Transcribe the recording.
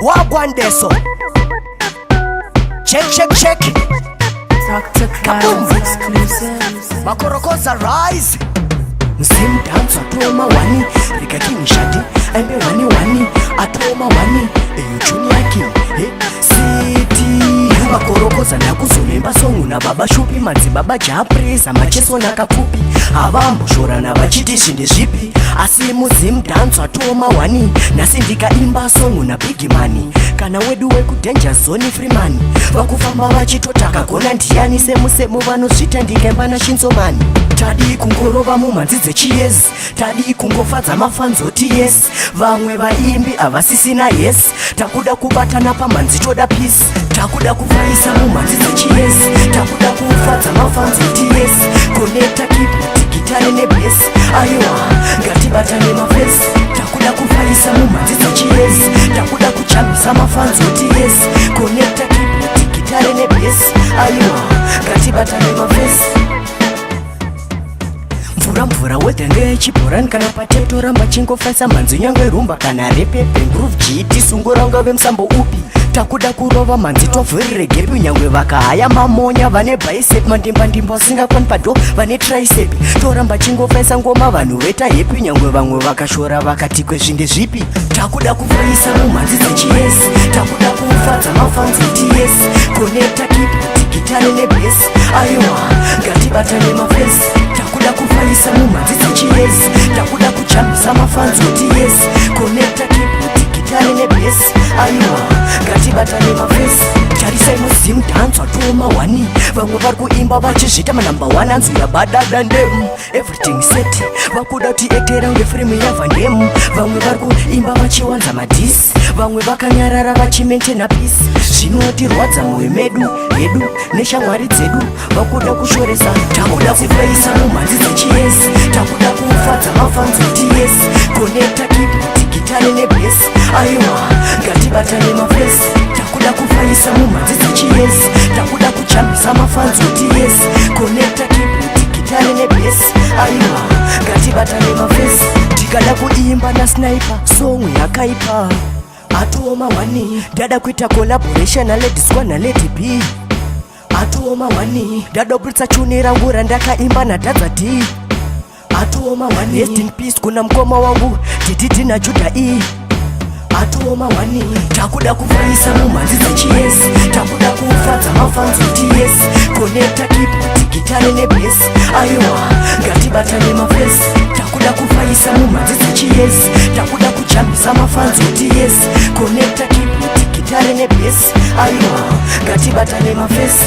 Wagwaan deso. Check. Kaboom Macorokoza Riseee. MuZimdancehall atoma wani. Rega King Shaddy aimbe wani. Atoma wani. Eyoo junior king. C.T.U Macorokoza ndakuzonoimba song nababa shupi. Madzibaba Jahpraizah Macheso naKapfupi. Havamboshorane vachiti ndezvipi. Asi MuZimdancehall atoma wani. Nhasi ndikaimba song naBigman. Kana vedu wekudangerzone Freeman. Vakufamba vachitoti akagona ndiani. Semu vanozviita ndikaimba nashinsomani. Tadii kungorova mumhanzi dzechiyezi. Tadii kungofadza mafanzoti yes. Vamwe vaimbi havasisina yes. Takuda kubatana pamhanzi toda peace. Takuda kufaisa mumhanzi dzechiyezi. Takuda kufadza mafanzoti yes. Koneta keyboard, gitare nebass. Eyoo, ngatibatane mafesi. Takuda kufaisa mumhanzi dzechiyezi. Takuda kuchambisa mafanzoti yes. Koneta keyboard, gitare nebass. Eyoo, ngatibatane mafesi. Mvura weather ngechibhorani kana pateto ramba chingofaisa mhanzi nyange rumba kana repepe groove jiti sungura ungave musambo upi. Takuda kurova mhanzi tovhurire gepi nyangwe vakahaya mamonya vane bicep mandimba usingakoni pado vane tricep. Toramba chingofaisa ngoma vanhu veta hepi nyangwe vamwe vakashora vakati kwezvindezvipi. Takuda kufaisa mumhanzi dzechiyesi. Takuda kufadza mafanzoti yes. Koneta keyboard, gitare nebass. Eyoo, ngatibatane mafesi. Takuda kufaisa mumhanzi dzechiyesi. Takuda kuchambisa mafanzoti yes. Koneta keyboard, gitare nebass. Eyoo, ngatibatane mafesi. Tarisai MuZimdancehall atoma wani. Vamwe vari kuimba vachizviita manamba 1 anzi yabadada ndemu. Everything set vakuda kutiekera unge frame yabva ndemu. Vamwe vari kuimba vachiwanza madhisi. Vamwe vakanyarara vachimentena peace. Zvinotirwadza mwoyo medu hedu neshamwari dzedu. Vakuda kushoresa. Takuda kufaisa mumhanzi dzechiyesi. Takuda kufadza mafanzoti yes. Koneta keyboard, gitare nebass. Eyoo, ngatibatane mafesi. Takuda kufaisa mumhanzi dzechiyesi. Takuda kuchambisa mafanzoti yes. Koneta keyboard, gitare nebass. Eyoo, ngatibatane mafesi. Tikada kuimba nasniper song yakaipa. Atoma wani. Dada kuita collaboration na Lady Squad na Lady B. Atoma wani. Dada britsa chuni rangu randakaimba na Tadii. Atoma wani. Rest in peace kuna mkoma wangu Tadii na Tadii. Atoma wani. Takuda kufaisa mumhanzi dzechiyesi. Takuda kufadza mafanzoti yes. Koneta keyboard, gitare nebass. Eyoo, ngatibatane mafesi. Takuda kufaisa mumhanzi dzechiyesi. Takuda kuchambisa mafanzoti yes. Koneta keyboard, gitare nebass. Eyoo, ngatibatane mafesi.